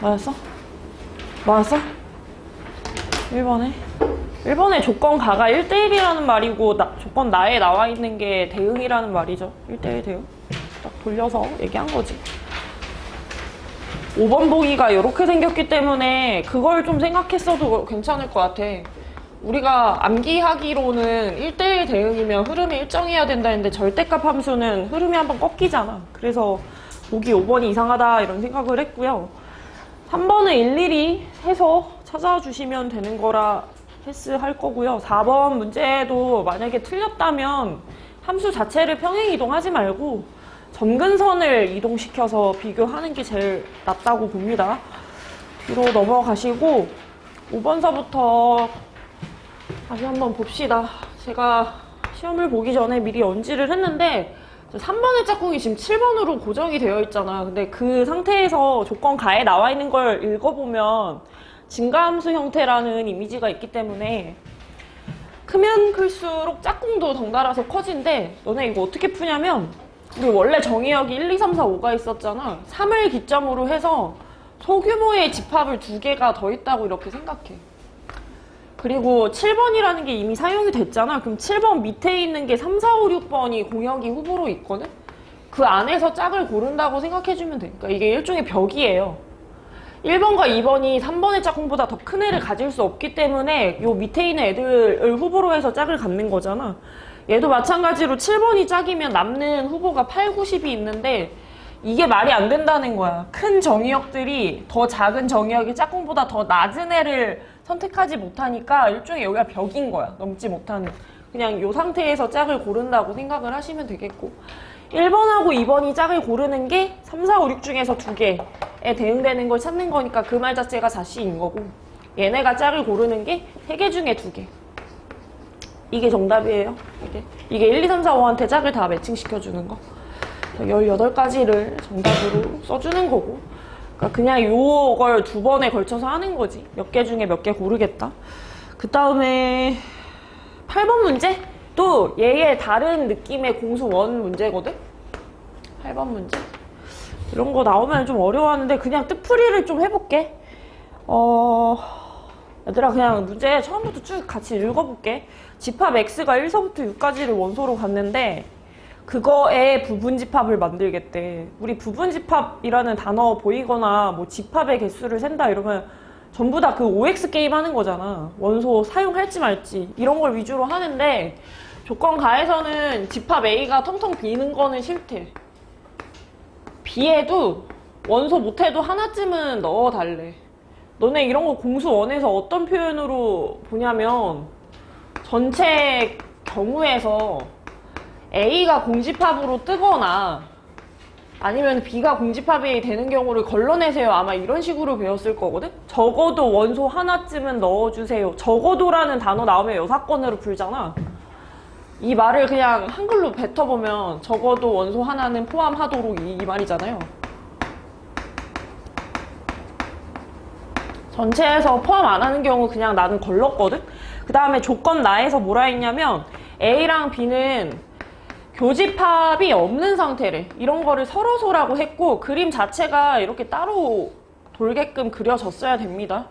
맞았어? 맞았어? 1번에 조건 가가 1대1이라는 말이고 조건 나에 나와 있는 게 대응이라는 말이죠. 1대1 대응. 딱 돌려서 얘기한 거지. 5번 보기가 이렇게 생겼기 때문에 그걸 좀 생각했어도 괜찮을 것 같아. 우리가 암기하기로는 1대1 대응이면 흐름이 일정해야 된다는데 절대값 함수는 흐름이 한번 꺾이잖아. 그래서 보기 5번이 이상하다 이런 생각을 했고요. 3번은 일일이 해서 찾아주시면 되는 거라 패스할 거고요. 4번 문제도 만약에 틀렸다면 함수 자체를 평행 이동하지 말고 점근선을 이동시켜서 비교하는 게 제일 낫다고 봅니다. 뒤로 넘어가시고 5번서부터 다시 한번 봅시다. 제가 시험을 보기 전에 미리 언지를 했는데 3번의 짝꿍이 지금 7번으로 고정이 되어 있잖아. 근데 그 상태에서 조건 가에 나와 있는 걸 읽어보면 증가함수 형태라는 이미지가 있기 때문에 크면 클수록 짝꿍도 덩달아서 커진대. 너네 이거 어떻게 푸냐면 우리 원래 정의역이 1, 2, 3, 4, 5가 있었잖아. 3을 기점으로 해서 소규모의 집합을 2개가 더 있다고 이렇게 생각해. 그리고 7번이라는 게 이미 사용이 됐잖아. 그럼 7번 밑에 있는 게 3, 4, 5, 6번이 공역이 후보로 있거든? 그 안에서 짝을 고른다고 생각해주면 돼. 그러니까 이게 일종의 벽이에요. 1번과 2번이 3번의 짝꿍보다 더 큰 애를 가질 수 없기 때문에 요 밑에 있는 애들을 후보로 해서 짝을 갖는 거잖아. 얘도 마찬가지로 7번이 짝이면 남는 후보가 8, 90이 있는데 이게 말이 안 된다는 거야. 큰 정의역들이 더 작은 정의역의 짝꿍보다 더 낮은 애를 선택하지 못하니까 일종의 여기가 벽인 거야. 넘지 못하는. 그냥 이 상태에서 짝을 고른다고 생각을 하시면 되겠고 1번하고 2번이 짝을 고르는 게 3, 4, 5, 6 중에서 2개에 대응되는 걸 찾는 거니까 그 말 자체가 자시인 거고 얘네가 짝을 고르는 게 3개 중에 2개. 이게 정답이에요. 이게 1, 2, 3, 4, 5한테 짝을 다 매칭시켜주는 거. 18가지를 정답으로 써주는 거고 그러니까 그냥 요걸 2번에 걸쳐서 하는 거지. 몇 개 중에 몇 개 고르겠다. 그 다음에 8번 문제? 또 얘의 다른 느낌의 공수 원 문제거든? 8번 문제. 이런 거 나오면 좀 어려워하는데 그냥 뜻풀이를 좀 해볼게. 얘들아 그냥 문제 처음부터 쭉 같이 읽어볼게. 집합 X가 1서부터 6까지를 원소로 갔는데 그거에 부분집합을 만들겠대. 우리 부분집합이라는 단어 보이거나 뭐 집합의 개수를 센다 이러면 전부 다 그 OX 게임 하는 거잖아. 원소 사용할지 말지 이런 걸 위주로 하는데 조건 가에서는 집합 A가 텅텅 비는 거는 싫대. B에도 원소 못해도 하나쯤은 넣어달래. 너네 이런 거 공수 원에서 어떤 표현으로 보냐면 전체 경우에서 A가 공집합으로 뜨거나 아니면 B가 공집합이 되는 경우를 걸러내세요. 아마 이런 식으로 배웠을 거거든? 적어도 원소 하나쯤은 넣어주세요. 적어도라는 단어 나오면 여사건으로 풀잖아. 이 말을 그냥 한글로 뱉어보면 적어도 원소 하나는 포함하도록 이 말이잖아요. 전체에서 포함 안 하는 경우 그냥 나는 걸렀거든? 그 다음에 조건 나에서 뭐라 했냐면 A랑 B는 교집합이 없는 상태래. 이런 거를 서로소라고 했고 그림 자체가 이렇게 따로 돌게끔 그려졌어야 됩니다.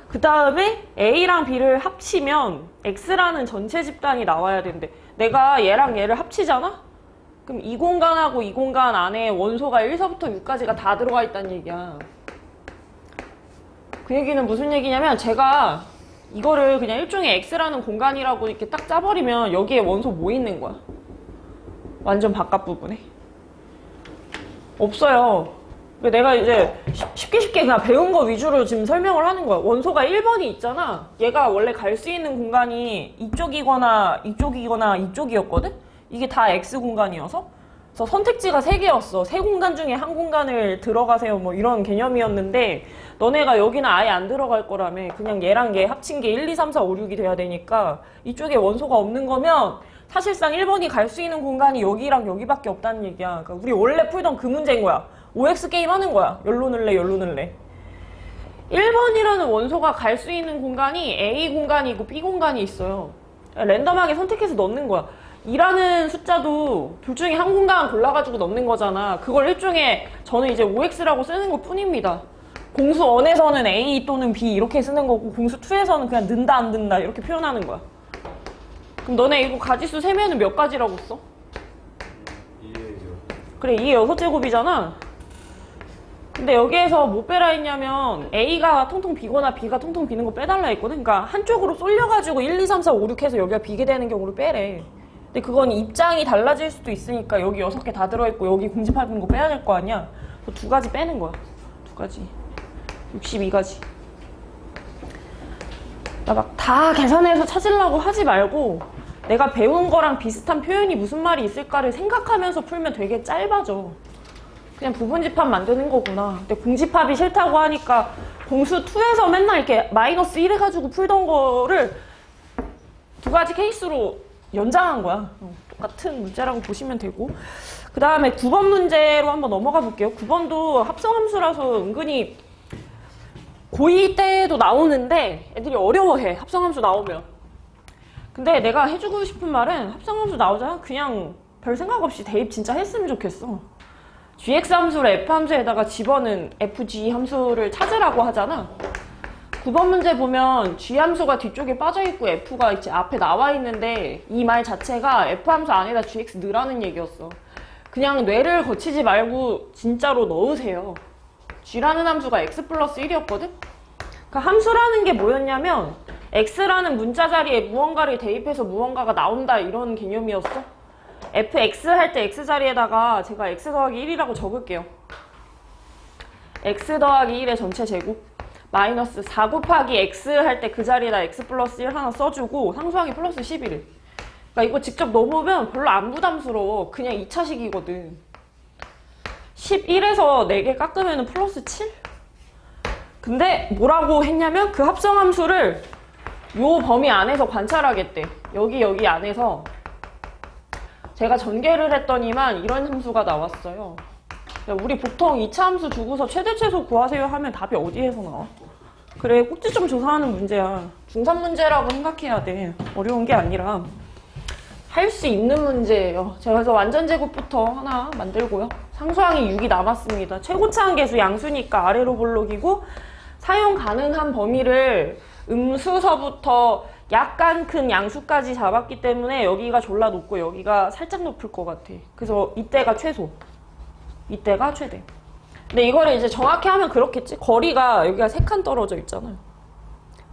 그 다음에 A랑 B를 합치면 X라는 전체 집단이 나와야 된대. 내가 얘랑 얘를 합치잖아? 그럼 이 공간하고 이 공간 안에 원소가 1서부터 6까지가 다 들어가 있다는 얘기야. 그 얘기는 무슨 얘기냐면 제가 이거를 그냥 일종의 X라는 공간이라고 이렇게 딱 짜버리면 여기에 원소 뭐 있는 거야? 완전 바깥 부분에 없어요. 내가 이제 쉽게 그냥 배운 거 위주로 지금 설명을 하는 거야. 원소가 1번이 있잖아. 얘가 원래 갈 수 있는 공간이 이쪽이거나 이쪽이거나 이쪽이었거든? 이게 다 X 공간이어서 그래서 선택지가 3개였어. 3공간 중에 한 공간을 들어가세요 뭐 이런 개념이었는데 너네가 여기는 아예 안 들어갈 거라며. 그냥 얘랑 얘 합친 게 1, 2, 3, 4, 5, 6이 돼야 되니까 이쪽에 원소가 없는 거면 사실상 1번이 갈 수 있는 공간이 여기랑 여기밖에 없다는 얘기야. 그러니까 우리 원래 풀던 그 문제인 거야. OX 게임 하는 거야. 열로 넣을래, 열로 넣을래. 1번이라는 원소가 갈 수 있는 공간이 A 공간이 있고 B 공간이 있어요. 랜덤하게 선택해서 넣는 거야. 2라는 숫자도 둘 중에 한 공간 골라가지고 넣는 거잖아. 그걸 일종의 저는 이제 OX라고 쓰는 것 뿐입니다. 공수 1에서는 A 또는 B 이렇게 쓰는 거고 공수 2에서는 그냥 는다 안 는다 이렇게 표현하는 거야. 그럼 너네 이거 가지수 세면은 몇 가지라고 써? 2예요. 그래 2의 6제곱이잖아. 근데 여기에서 뭐 빼라 했냐면 A가 통통 비거나 B가 통통 비는 거 빼달라 했거든. 그러니까 한쪽으로 쏠려가지고 1, 2, 3, 4, 5, 6 해서 여기가 비게 되는 경우를 빼래. 근데 그건 입장이 달라질 수도 있으니까 여기 6개 다 들어있고 여기 공집하는 거 빼야 될 거 아니야. 그래서 2가지 빼는 거야. 2가지. 62가지. 나 막 다 계산해서 찾으려고 하지 말고 내가 배운 거랑 비슷한 표현이 무슨 말이 있을까를 생각하면서 풀면 되게 짧아져. 그냥 부분집합 만드는 거구나. 근데 공집합이 싫다고 하니까 공수 2에서 맨날 이렇게 마이너스 1 해가지고 풀던 거를 2가지 케이스로 연장한 거야. 똑같은 문제라고 보시면 되고. 그 다음에 9번 문제로 한번 넘어가 볼게요. 9번도 합성함수라서 은근히 고2 때도 나오는데 애들이 어려워해. 합성함수 나오면. 근데 내가 해주고 싶은 말은 합성함수 나오자 그냥 별 생각 없이 대입 진짜 했으면 좋겠어. gx 함수를 f 함수에다가 집어넣은 fg 함수를 찾으라고 하잖아. 9번 문제 보면 g 함수가 뒤쪽에 빠져있고 f가 이제 앞에 나와 있는데 이 말 자체가 f 함수 안에다 gx 넣으라는 얘기였어. 그냥 뇌를 거치지 말고 진짜로 넣으세요. g라는 함수가 x 플러스 1이었거든? 그러니까 함수라는 게 뭐였냐면 x라는 문자 자리에 무언가를 대입해서 무언가가 나온다 이런 개념이었어. fx 할 때 x 자리에다가 제가 x 더하기 1이라고 적을게요. x 더하기 1의 전체 제곱 마이너스 4 곱하기 x 할 때 그 자리에다 x 플러스 1 하나 써주고 상수항이 플러스 11을. 그러니까 이거 직접 넣으면 별로 안 부담스러워. 그냥 2차식이거든. 11에서 4개 깎으면 플러스 7? 근데 뭐라고 했냐면 그 합성함수를 요 범위 안에서 관찰하겠대. 여기 안에서 제가 전개를 했더니만 이런 함수가 나왔어요. 우리 보통 2차 함수 주고서 최대 최소 구하세요 하면 답이 어디에서 나와? 그래, 꼭지점 조사하는 문제야. 중3 문제라고 생각해야 돼. 어려운 게 아니라 할 수 있는 문제예요. 제가 그래서 완전 제곱부터 하나 만들고요. 상수항이 6이 남았습니다. 최고차항 계수 양수니까 아래로 볼록이고 사용 가능한 범위를 음수서부터 약간 큰 양수까지 잡았기 때문에 여기가 졸라 높고 여기가 살짝 높을 것 같아. 그래서 이때가 최소, 이때가 최대. 근데 이거를 이제 정확히 하면 그렇겠지? 거리가 여기가 3칸 떨어져 있잖아요.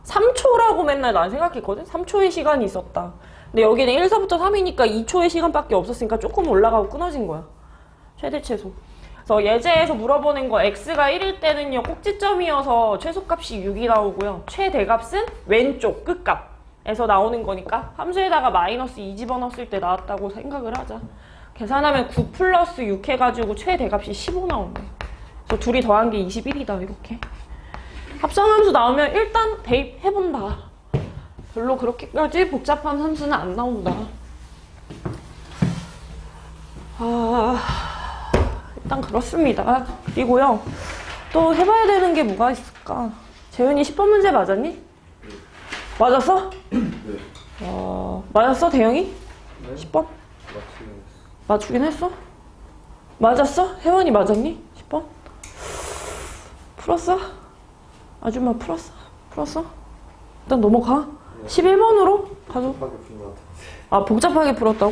3초라고 맨날 난 생각했거든? 3초의 시간이 있었다. 근데 여기는 1서부터 3이니까 2초의 시간밖에 없었으니까 조금 올라가고 끊어진 거야. 최대 최소. 그래서 예제에서 물어보는 거 x가 1일 때는요 꼭지점이어서 최소값이 6이 나오고요. 최대값은 왼쪽 끝값에서 나오는 거니까 함수에다가 마이너스 2 집어넣었을 때 나왔다고 생각을 하자. 계산하면 9 플러스 6 해가지고 최대값이 15 나온대. 그래서 둘이 더한 게 21이다 이렇게. 합성함수 나오면 일단 대입해본다. 별로 그렇게까지 복잡한 함수는 안 나온다. 일단 그렇습니다. 그리고요. 또 해봐야 되는 게 뭐가 있을까? 재윤이 10번 문제 맞았니? 맞았어? 네. 맞았어, 대영이? 네? 10번? 맞추긴 맞추긴 했어? 맞았어? 혜원이 맞았니? 10번? 풀었어? 아줌마 풀었어? 풀었어? 일단 넘어가. 11번으로 가죠. 복잡하게 풀었다고?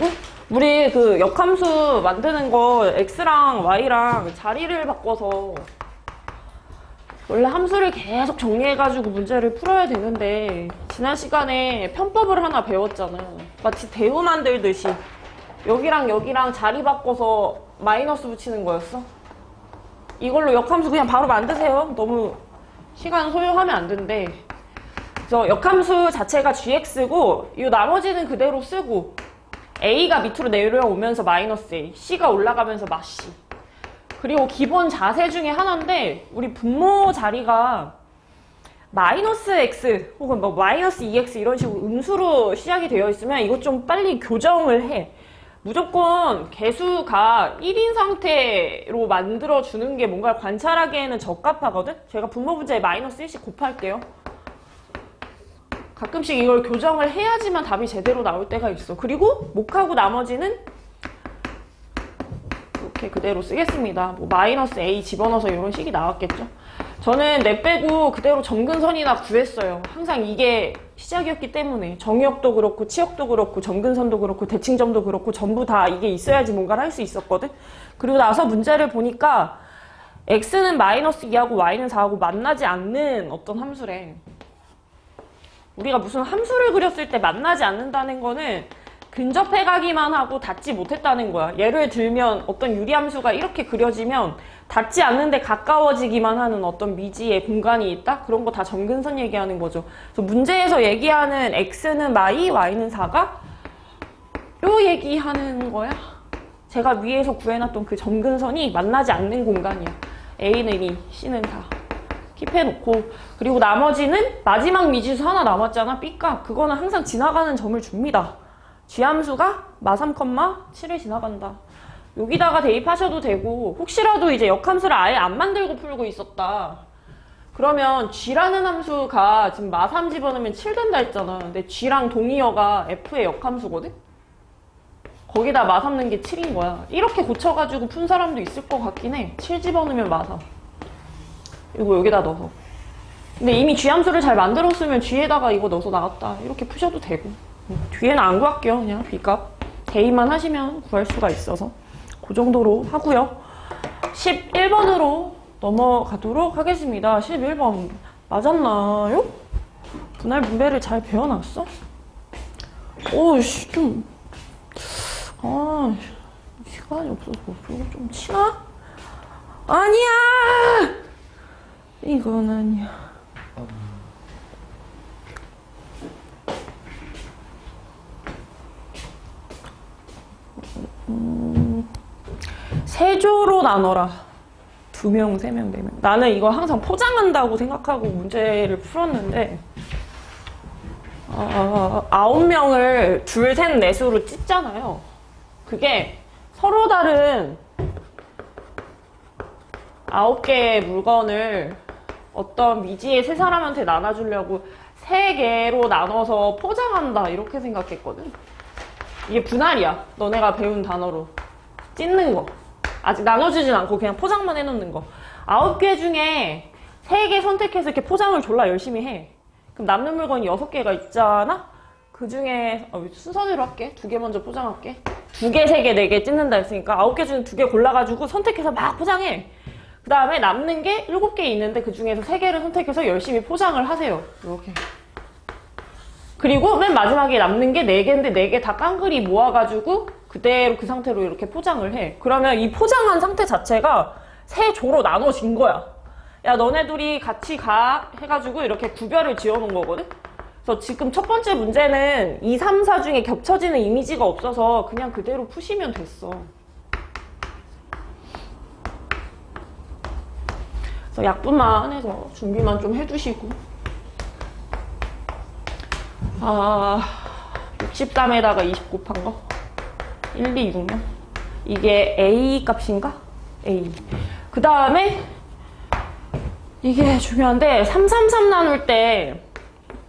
우리 그 역함수 만드는 거 x랑 y랑 자리를 바꿔서 원래 함수를 계속 정리해가지고 문제를 풀어야 되는데 지난 시간에 편법을 하나 배웠잖아. 마치 대우 만들듯이 여기랑 여기랑 자리 바꿔서 마이너스 붙이는 거였어. 이걸로 역함수 그냥 바로 만드세요. 너무 시간 소요하면 안 된대. 그래서 역함수 자체가 gx고 이 나머지는 그대로 쓰고 a가 밑으로 내려오면서 마이너스 a, c가 올라가면서 마c. 그리고 기본 자세 중에 하나인데 우리 분모 자리가 마이너스 x 혹은 뭐 마이너스 2x 이런 식으로 음수로 시작이 되어 있으면 이것 좀 빨리 교정을 해. 무조건 개수가 1인 상태로 만들어주는 게 뭔가를 관찰하기에는 적합하거든? 제가 분모 문제에 마이너스 1씩 곱할게요. 가끔씩 이걸 교정을 해야지만 답이 제대로 나올 때가 있어. 그리고 목하고 나머지는 이렇게 그대로 쓰겠습니다. 뭐 마이너스 a 집어넣어서 이런 식이 나왔겠죠. 저는 내 빼고 그대로 점근선이나 구했어요. 항상 이게 시작이었기 때문에 정의역도 그렇고 치역도 그렇고 점근선도 그렇고 대칭점도 그렇고 전부 다 이게 있어야지 뭔가를 할 수 있었거든. 그리고 나서 문제를 보니까 x는 마이너스 2하고 y는 4하고 만나지 않는 어떤 함수래. 우리가 무슨 함수를 그렸을 때 만나지 않는다는 거는 근접해 가기만 하고 닿지 못했다는 거야. 예를 들면 어떤 유리함수가 이렇게 그려지면 닿지 않는데 가까워지기만 하는 어떤 미지의 공간이 있다? 그런 거 다 점근선 얘기하는 거죠. 그래서 문제에서 얘기하는 x는 마이, y는 4가 요 얘기하는 거야. 제가 위에서 구해놨던 그 점근선이 만나지 않는 공간이야. a는 2, c는 4. 킵해놓고, 그리고 나머지는 마지막 미지수 하나 남았잖아, b값. 그거는 항상 지나가는 점을 줍니다. g함수가 마3, 7을 지나간다. 여기다가 대입하셔도 되고, 혹시라도 이제 역함수를 아예 안 만들고 풀고 있었다. 그러면 g라는 함수가 지금 마3 집어넣으면 7 된다 했잖아. 근데 g랑 동의어가 f의 역함수거든? 거기다 마3 넣은 게 7인 거야. 이렇게 고쳐가지고 푼 사람도 있을 것 같긴 해. 7 집어넣으면 마3. 이거 여기다 넣어서. 근데 이미 g함수를 잘 만들었으면 g에다가 이거 넣어서 나왔다. 이렇게 푸셔도 되고. 뒤에는 안 구할게요. 그냥 b값. 대입만 하시면 구할 수가 있어서. 그 정도로 하고요. 11번으로 넘어가도록 하겠습니다. 11번 맞았나요? 분할 분배를 잘 배워놨어? 오씨 좀 시간이 없어서 이거 좀 치나? 아니야! 이건 아니야. 세조로 나눠라. 2명, 3명, 4명. 나는 이거 항상 포장한다고 생각하고 문제를 풀었는데 9명을 둘, 셋, 넷으로 찢잖아요. 그게 서로 다른 9개의 물건을 어떤 미지의 세 사람한테 나눠주려고 3개로 나눠서 포장한다 이렇게 생각했거든. 이게 분할이야. 너네가 배운 단어로. 찢는 거. 아직 나눠주진 않고 그냥 포장만 해놓는 거. 9개 중에 3개 선택해서 이렇게 포장을 졸라 열심히 해. 그럼 남는 물건이 6개가 있잖아? 그 중에 순서대로 할게. 2개 먼저 포장할게. 2개, 3개, 4개 찢는다 했으니까 9개 중에 2개 골라가지고 선택해서 막 포장해. 그 다음에 남는 게 7개 있는데 그 중에서 3개를 선택해서 열심히 포장을 하세요. 이렇게. 그리고 맨 마지막에 남는 게 4개인데 4개 다 깡그리 모아가지고 그대로 그 상태로 이렇게 포장을 해. 그러면 이 포장한 상태 자체가 세 조로 나눠진 거야. 야, 너네 둘이 같이 가 해가지고 이렇게 구별을 지어놓은 거거든? 그래서 지금 첫 번째 문제는 2, 3, 4 중에 겹쳐지는 이미지가 없어서 그냥 그대로 푸시면 됐어. 그래서 약분만 해서 준비만 좀 해두시고. 63에다가 20 곱한 거. 1, 2, 6면. 이게 A 값인가? A. 그 다음에 이게 중요한데 3, 3, 3 나눌 때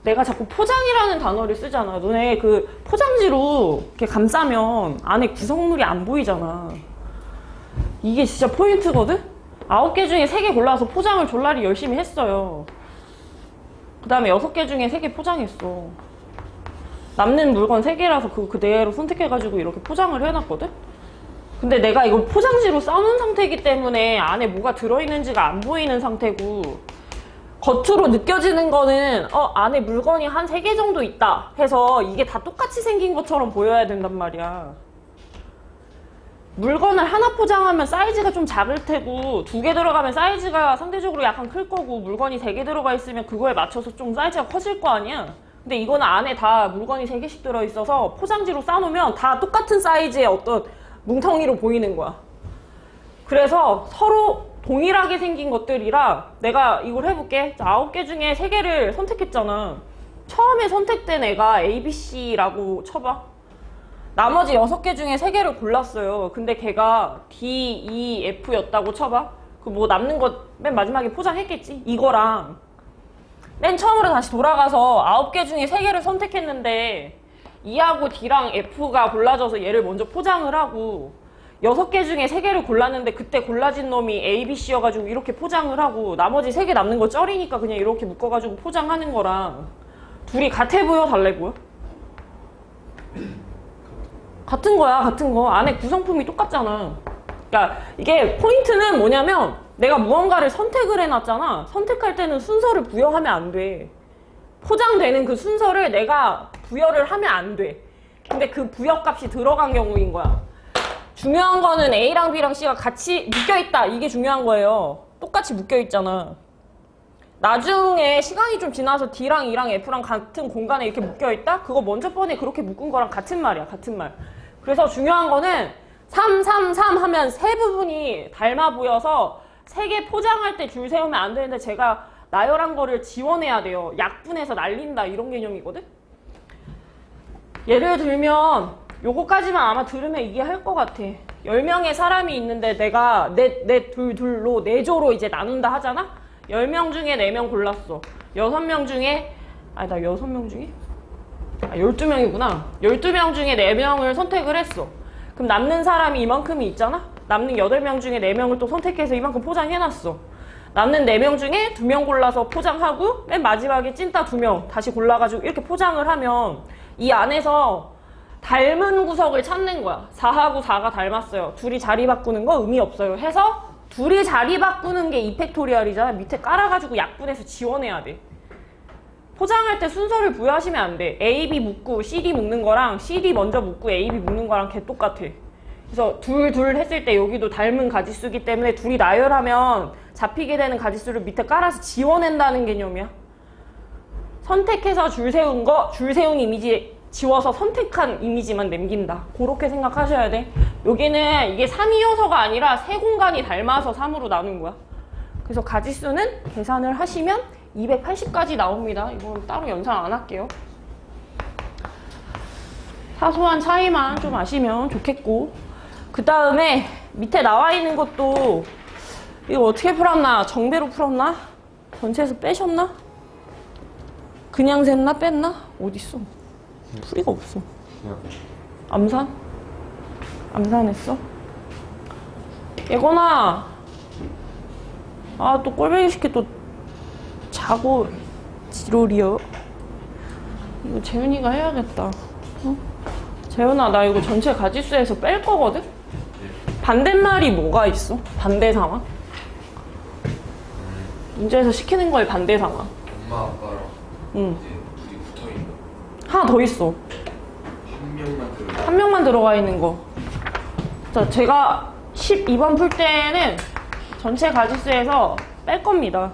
내가 자꾸 포장이라는 단어를 쓰잖아. 너네 그 포장지로 이렇게 감싸면 안에 구성물이 안 보이잖아. 이게 진짜 포인트거든? 9개 중에 3개 골라서 포장을 졸라리 열심히 했어요. 그 다음에 6개 중에 3개 포장했어. 남는 물건 3개라서 그거 그대로 선택해가지고 이렇게 포장을 해놨거든? 근데 내가 이거 포장지로 싸놓은 상태이기 때문에 안에 뭐가 들어있는지가 안 보이는 상태고 겉으로 느껴지는 거는 안에 물건이 한 3개 정도 있다 해서 이게 다 똑같이 생긴 것처럼 보여야 된단 말이야. 물건을 하나 포장하면 사이즈가 좀 작을 테고 2개 들어가면 사이즈가 상대적으로 약간 클 거고 물건이 3개 들어가 있으면 그거에 맞춰서 좀 사이즈가 커질 거 아니야. 근데 이거는 안에 다 물건이 3개씩 들어있어서 포장지로 싸놓으면 다 똑같은 사이즈의 어떤 뭉텅이로 보이는 거야. 그래서 서로 동일하게 생긴 것들이라 내가 이걸 해볼게. 자, 9개 중에 3개를 선택했잖아. 처음에 선택된 애가 A, B, C라고 쳐봐. 나머지 6개 중에 3개를 골랐어요. 근데 걔가 D, E, F였다고 쳐봐. 그 뭐 남는 거 맨 마지막에 포장했겠지? 이거랑 맨 처음으로 다시 돌아가서 9개 중에 3개를 선택했는데 E하고 D랑 F가 골라져서 얘를 먼저 포장을 하고 6개 중에 3개를 골랐는데 그때 골라진 놈이 A, B, C여가지고 이렇게 포장을 하고 나머지 3개 남는 거 쩔이니까 그냥 이렇게 묶어가지고 포장하는 거랑 둘이 같아 보여? 달라 보여? 같은 거야, 같은 거. 안에 구성품이 똑같잖아. 그러니까 이게 포인트는 뭐냐면 내가 무언가를 선택을 해놨잖아. 선택할 때는 순서를 부여하면 안 돼. 포장되는 그 순서를 내가 부여를 하면 안 돼. 근데 그 부여값이 들어간 경우인 거야. 중요한 거는 A랑 B랑 C가 같이 묶여있다. 이게 중요한 거예요. 똑같이 묶여있잖아. 나중에 시간이 좀 지나서 D랑 E랑 F랑 같은 공간에 이렇게 묶여있다? 그거 먼저 번에 그렇게 묶은 거랑 같은 말이야. 같은 말. 그래서 중요한 거는 3, 3, 3 하면 세 부분이 닮아 보여서 3개 포장할 때 줄 세우면 안 되는데 제가 나열한 거를 지원해야 돼요. 약분해서 날린다 이런 개념이거든? 예를 들면 요거까지만 아마 들으면 이해할 것 같아. 10명의 사람이 있는데 내가 넷, 둘로 4조로 이제 나눈다 하잖아? 10명 중에 4명 골랐어. 6명 중에 아니 나 6명 중에? 12명이구나. 12명 중에 4명을 선택을 했어. 그럼 남는 사람이 이만큼이 있잖아? 남는 8명 중에 4명을 또 선택해서 이만큼 포장해놨어. 남는 4명 중에 2명 골라서 포장하고 맨 마지막에 찐따 2명 다시 골라가지고 이렇게 포장을 하면 이 안에서 닮은 구석을 찾는 거야. 4하고 4가 닮았어요. 둘이 자리 바꾸는 거 의미 없어요. 해서 둘이 자리 바꾸는 게 이펙토리얼이잖아. 밑에 깔아가지고 약분해서 지원해야 돼. 포장할 때 순서를 부여하시면 안 돼. A, B 묶고 C, D 묶는 거랑 C, D 먼저 묶고 A, B 묶는 거랑 개 똑같아. 그래서 둘 했을 때 여기도 닮은 가지수기 때문에 둘이 나열하면 잡히게 되는 가지수를 밑에 깔아서 지워낸다는 개념이야. 선택해서 줄 세운 거, 줄 세운 이미지 지워서 선택한 이미지만 남긴다. 그렇게 생각하셔야 돼. 여기는 이게 3이어서가 아니라 세 공간이 닮아서 3으로 나눈 거야. 그래서 가지수는 계산을 하시면 280까지 나옵니다. 이건 따로 연산 안 할게요. 사소한 차이만 좀 아시면 좋겠고, 그 다음에 밑에 나와 있는 것도 이거 어떻게 풀었나? 정배로 풀었나? 전체에서 빼셨나? 그냥 샜나? 뺐나? 어딨어? 풀이가 없어. 암산? 암산했어? 예건아, 아 또 꼴배기 시키 또 자고 지롤이요. 이거 재윤이가 해야겠다. 어? 재윤아, 나 이거 전체 가지수에서 뺄 거거든? 반대말이 뭐가 있어? 반대 상황? 문제에서 시키는 거에 반대 상황. 엄마 아빠랑 이제 둘이 붙어 있는 하나 더 있어. 한 명만 들어가 있는 거. 자, 제가 12번 풀 때는 전체 가지수에서 뺄 겁니다.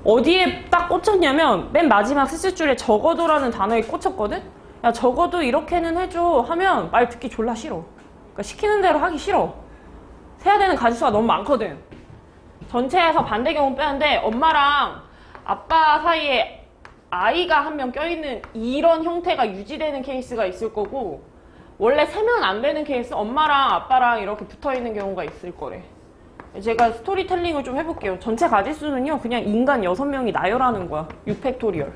어디에 딱 꽂혔냐면 맨 마지막 셋째 줄에 적어도라는 단어에 꽂혔거든? 야, 적어도 이렇게는 해줘 하면 말 듣기 졸라 싫어. 그러니까 시키는 대로 하기 싫어. 세야 되는 가지수가 너무 많거든. 전체에서 반대 경우 빼는데 엄마랑 아빠 사이에 아이가 한 명 껴있는 이런 형태가 유지되는 케이스가 있을 거고, 원래 세면 안 되는 케이스, 엄마랑 아빠랑 이렇게 붙어있는 경우가 있을 거래. 제가 스토리텔링을 좀 해볼게요. 전체 가지수는요, 그냥 인간 6명이 나열하는 거야. 6팩토리얼.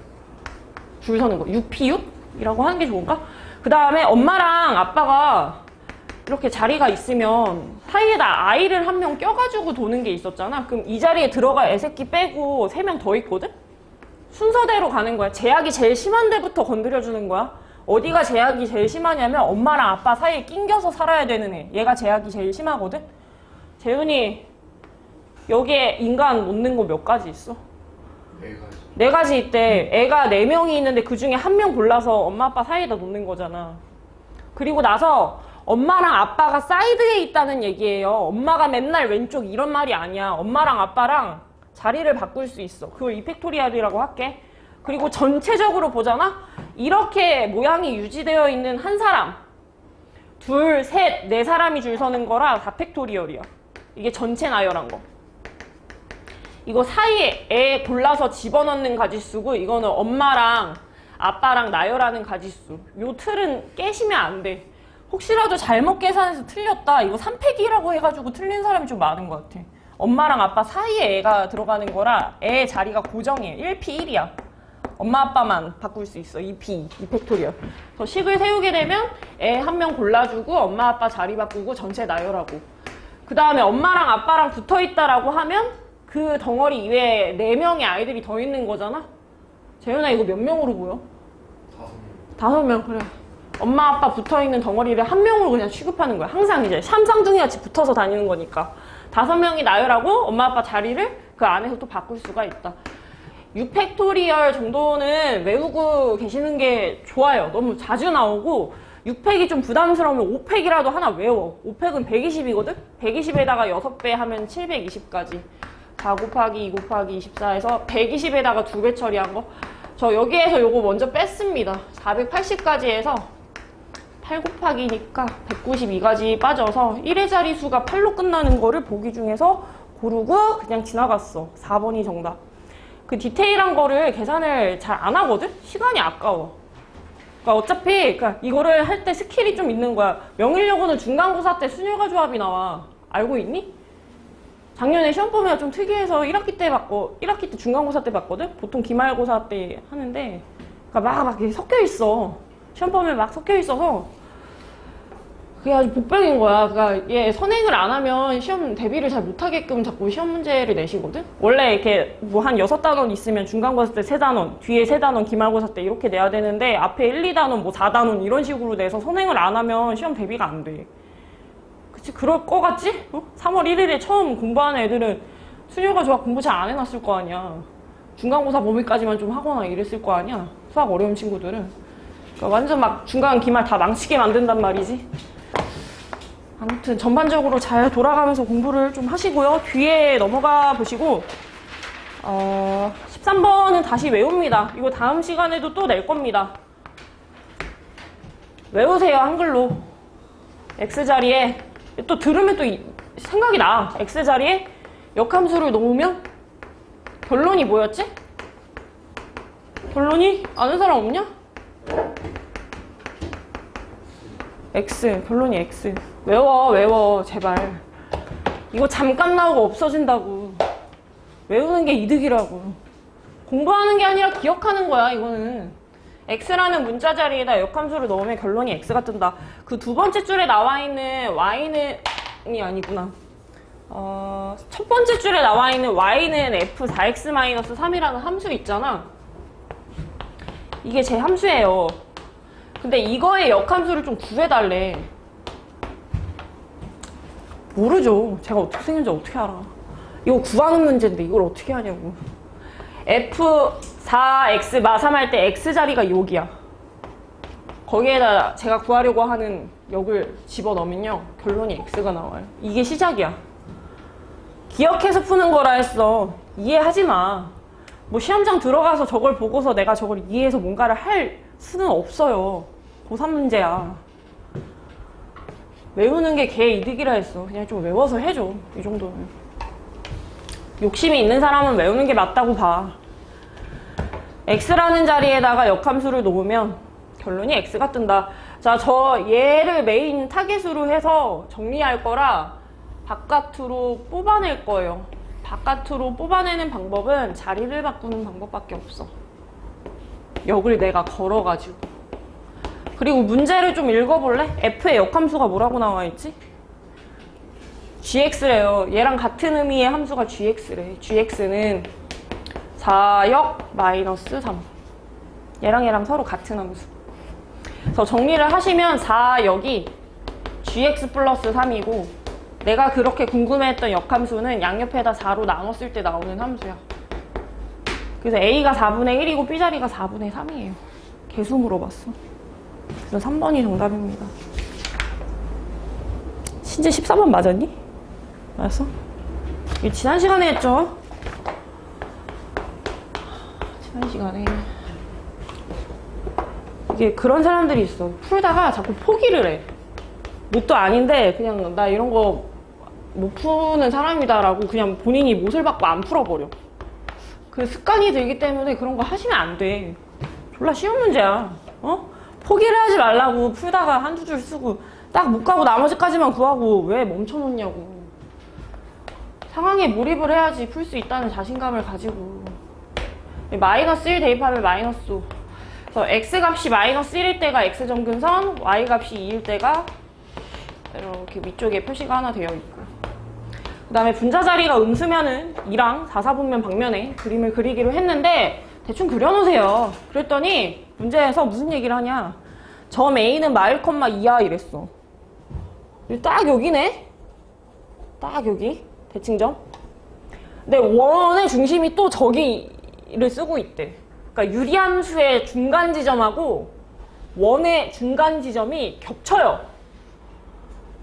줄 서는 거. 6P6이라고 하는 게 좋은가? 그 다음에 엄마랑 아빠가 이렇게 자리가 있으면 사이에다 아이를 한 명 껴가지고 도는 게 있었잖아. 그럼 이 자리에 들어갈 애새끼 빼고 3명 더 있거든? 순서대로 가는 거야. 제약이 제일 심한 데부터 건드려주는 거야. 어디가 제약이 제일 심하냐면 엄마랑 아빠 사이에 낑겨서 살아야 되는 애. 얘가 제약이 제일 심하거든? 재훈이, 여기에 인간 놓는 거 몇 가지 있어? 4가지. 4가지 있대. 애가 4명이 있는데 그 중에 1명 골라서 엄마 아빠 사이에다 놓는 거잖아. 그리고 나서 엄마랑 아빠가 사이드에 있다는 얘기예요. 엄마가 맨날 왼쪽 이런 말이 아니야. 엄마랑 아빠랑 자리를 바꿀 수 있어. 그걸 이펙토리얼이라고 할게. 그리고 전체적으로 보잖아? 이렇게 모양이 유지되어 있는 한 사람, 둘, 셋, 4사람이 줄 서는 거라 다 팩토리얼이야. 이게 전체 나열한 거. 이거 사이에 애 골라서 집어넣는 가지수고, 이거는 엄마랑 아빠랑 나열하는 가지수. 요 틀은 깨시면 안 돼. 혹시라도 잘못 계산해서 틀렸다, 이거 3팩이라고 해가지고 틀린 사람이 좀 많은 것 같아. 엄마랑 아빠 사이에 애가 들어가는 거라 애 자리가 고정이에요. 1P1이야. 엄마 아빠만 바꿀 수 있어. 2p, 2팩토리얼. 그래서 식을 세우게 되면 애 한 명 골라주고 엄마 아빠 자리 바꾸고 전체 나열하고, 그 다음에 엄마랑 아빠랑 붙어있다라고 하면 그 덩어리 이외에 4명의 아이들이 더 있는 거잖아. 재윤아 이거 몇 명으로 보여? 5명. 그래. 엄마 아빠 붙어있는 덩어리를 한 명으로 그냥 취급하는 거야. 항상 이제 삼상둥이 같이 붙어서 다니는 거니까 5명이 나열하고 엄마 아빠 자리를 그 안에서 또 바꿀 수가 있다. 6팩토리얼 정도는 외우고 계시는 게 좋아요. 너무 자주 나오고 6팩이 좀 부담스러우면 5팩이라도 하나 외워. 5팩은 120이거든? 120에다가 6배 하면 720까지. 4 곱하기 2 곱하기 24에서 120에다가 2배 처리한 거. 저 여기에서 요거 먼저 뺐습니다. 480까지 해서 8 곱하기니까 192까지 빠져서 1의 자리수가 8로 끝나는 거를 보기 중에서 고르고 그냥 지나갔어. 4번이 정답. 그 디테일한 거를 계산을 잘 안 하거든? 시간이 아까워. 그러니까 어차피 이거를 할 때 스킬이 좀 있는 거야. 명일여고는 중간고사 때 순혈과 조합이 나와. 알고 있니? 작년에 시험 범위가 좀 특이해서 1학기 때 중간고사 때 봤거든? 보통 기말고사 때 하는데, 그러니까 막 이렇게 섞여 있어. 시험 범위에 막 섞여 있어서 그게 아주 복병인 거야. 그러니까 얘 선행을 안 하면 시험 대비를 잘 못하게끔 자꾸 시험 문제를 내시거든? 원래 이렇게 뭐 한 6단원 있으면 중간고사 때 3단원, 뒤에 3단원, 기말고사 때 이렇게 내야 되는데 앞에 1, 2단원, 뭐 4단원 이런 식으로 내서 선행을 안 하면 시험 대비가 안 돼. 그치? 그럴 거 같지? 3월 1일에 처음 공부하는 애들은 순혈과 조합 공부 잘 안 해놨을 거 아니야. 중간고사 범위까지만 좀 하거나 이랬을 거 아니야. 수학 어려운 친구들은. 그러니까 완전 막 중간, 기말 다 망치게 만든단 말이지. 아무튼 전반적으로 잘 돌아가면서 공부를 좀 하시고요. 뒤에 넘어가 보시고 13번은 다시 외웁니다. 이거 다음 시간에도 또 낼 겁니다. 외우세요. 한글로. X자리에 또 들으면 또 생각이 나. X자리에 역함수를 넣으면 결론이 뭐였지? 결론이 아는 사람 없냐? X. 결론이 X. 외워 제발. 이거 잠깐 나오고 없어진다고. 외우는 게 이득이라고. 공부하는 게 아니라 기억하는 거야. 이거는 X라는 문자 자리에다 역함수를 넣으면 결론이 X가 뜬다. 그 두 번째 줄에 나와 있는 Y는이 아니구나. 첫 번째 줄에 나와 있는 Y는 F4X-3이라는 함수 있잖아. 이게 제 함수예요. 근데 이거의 역함수를 좀 구해달래. 모르죠. 제가 어떻게 생겼는지 어떻게 알아. 이거 구하는 문제인데 이걸 어떻게 하냐고. F4X 마3 할 때 X자리가 여기야. 거기에다 제가 구하려고 하는 역을 집어넣으면요 결론이 X가 나와요. 이게 시작이야. 기억해서 푸는 거라 했어. 이해하지 마. 뭐 시험장 들어가서 저걸 보고서 내가 저걸 이해해서 뭔가를 할 수는 없어요. 고3 문제야. 외우는 게 걔 이득이라 했어. 그냥 좀 외워서 해줘. 이 정도는. 욕심이 있는 사람은 외우는 게 맞다고 봐. X라는 자리에다가 역함수를 놓으면 결론이 X가 뜬다. 자, 저 얘를 메인 타겟으로 해서 정리할 거라 바깥으로 뽑아낼 거예요. 바깥으로 뽑아내는 방법은 자리를 바꾸는 방법밖에 없어. 역을 내가 걸어가지고. 그리고 문제를 좀 읽어볼래? F의 역함수가 뭐라고 나와 있지? gx래요. 얘랑 같은 의미의 함수가 gx래. gx는 4역 마이너스 3. 얘랑 서로 같은 함수. 그래서 정리를 하시면 4역이 gx 플러스 3이고 내가 그렇게 궁금해했던 역함수는 양옆에다 4로 나눴을 때 나오는 함수야. 그래서 a가 4분의 1이고 b자리가 4분의 3이에요. 개수 물어봤어. 그래서 3번이 정답입니다. 신재 14번 맞았니? 맞았어? 이게 지난 시간에 했죠? 지난 시간에 이게 그런 사람들이 있어. 풀다가 자꾸 포기를 해. 뭣도 아닌데 그냥 나 이런 거 못 푸는 사람이다 라고 그냥 본인이 못을 받고 안 풀어버려. 그 습관이 들기 때문에 그런 거 하시면 안 돼. 졸라 쉬운 문제야. 포기를 하지 말라고. 풀다가 한두 줄 쓰고 딱 못 가고 나머지까지만 구하고 왜 멈춰놓냐고. 상황에 몰입을 해야지 풀 수 있다는 자신감을 가지고. 마이너스 1 대입하면 마이너스 5. 그래서 x값이 마이너스 1일 때가 x점근선, y값이 2일 때가 이렇게 위쪽에 표시가 하나 되어 있고, 그 다음에 분자 자리가 음수면은 2랑 4, 4분면 방면에 그림을 그리기로 했는데 대충 그려놓으세요. 그랬더니 문제에서 무슨 얘기를 하냐, 점 A는 마일 컴마 2야 이랬어. 딱 여기네? 딱 여기 대칭점. 근데 원의 중심이 또 저기를 쓰고 있대. 그러니까 유리함수의 중간 지점하고 원의 중간 지점이 겹쳐요.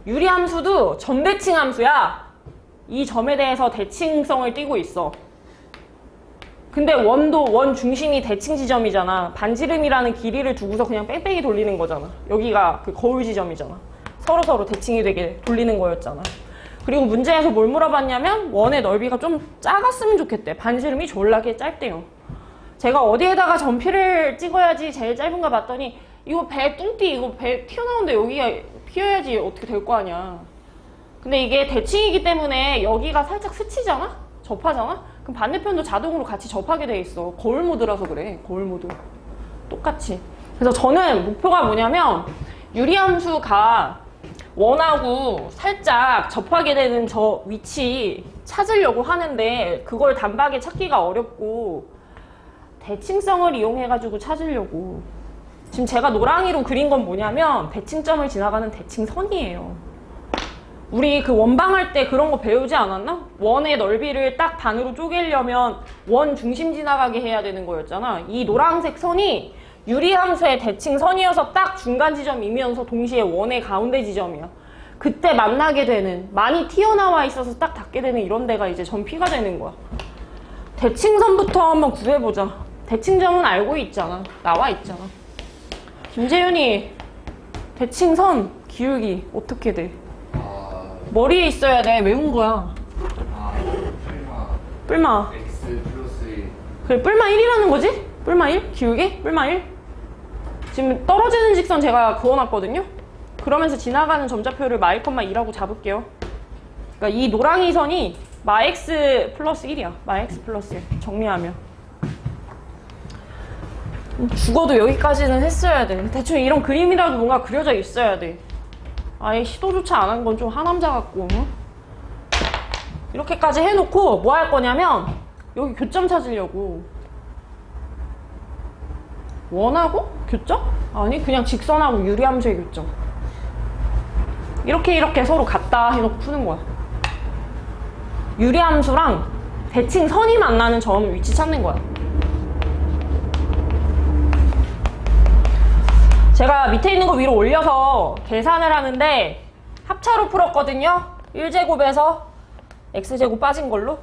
유리함수도 점대칭함수야. 이 점에 대해서 대칭성을 띠고 있어. 근데 원도 원 중심이 대칭 지점이잖아. 반지름이라는 길이를 두고서 그냥 뺑뺑이 돌리는 거잖아. 여기가 그 거울 지점이잖아. 서로서로 대칭이 되게 돌리는 거였잖아. 그리고 문제에서 뭘 물어봤냐면 원의 넓이가 좀 작았으면 좋겠대. 반지름이 졸라게 짧대요. 제가 어디에다가 점피를 찍어야지 제일 짧은가 봤더니 이거 배 뚱띠, 이거 배 튀어나오는데 여기가 피어야지 어떻게 될 거 아니야. 근데 이게 대칭이기 때문에 여기가 살짝 스치잖아? 접하잖아? 그럼 반대편도 자동으로 같이 접하게 돼 있어. 거울 모드라서 그래. 거울 모드. 똑같이. 그래서 저는 목표가 뭐냐면 유리함수가 원하고 살짝 접하게 되는 저 위치 찾으려고 하는데 그걸 단박에 찾기가 어렵고 대칭성을 이용해가지고 찾으려고. 지금 제가 노랑이로 그린 건 뭐냐면 대칭점을 지나가는 대칭선이에요. 우리 그 원방할 때 그런 거 배우지 않았나? 원의 넓이를 딱 반으로 쪼개려면 원 중심 지나가게 해야 되는 거였잖아. 이 노란색 선이 유리함수의 대칭선이어서 딱 중간 지점이면서 동시에 원의 가운데 지점이야. 그때 만나게 되는, 많이 튀어나와 있어서 딱 닿게 되는 이런 데가 이제 점피가 되는 거야. 대칭선부터 한번 구해보자. 대칭점은 알고 있잖아. 나와 있잖아. 김재윤이 대칭선 기울기 어떻게 돼? 머리에 있어야 돼. 외운 거야. 뿔마. X 플러스 1. 그래, 뿔마 1이라는 거지? 뿔마 1? 기울기? 뿔마 1? 지금 떨어지는 직선 제가 그어놨거든요? 그러면서 지나가는 점좌표를 마일 컴마 2라고 잡을게요. 그러니까 이 노랑이 선이 마 x 플러스 1이야. 마 x 플러스 1. 정리하면. 죽어도 여기까지는 했어야 돼. 대충 이런 그림이라도 뭔가 그려져 있어야 돼. 아예 시도조차 안 한 건 좀 하남자 같고. 이렇게까지 해놓고 뭐 할 거냐면 여기 교점 찾으려고. 원하고 교점? 아니 그냥 직선하고 유리함수의 교점. 이렇게 서로 같다 해놓고 푸는 거야. 유리함수랑 대칭선이 만나는 점 위치 찾는 거야. 제가 밑에 있는 거 위로 올려서 계산을 하는데 합차로 풀었거든요. 1제곱에서 x제곱 빠진 걸로.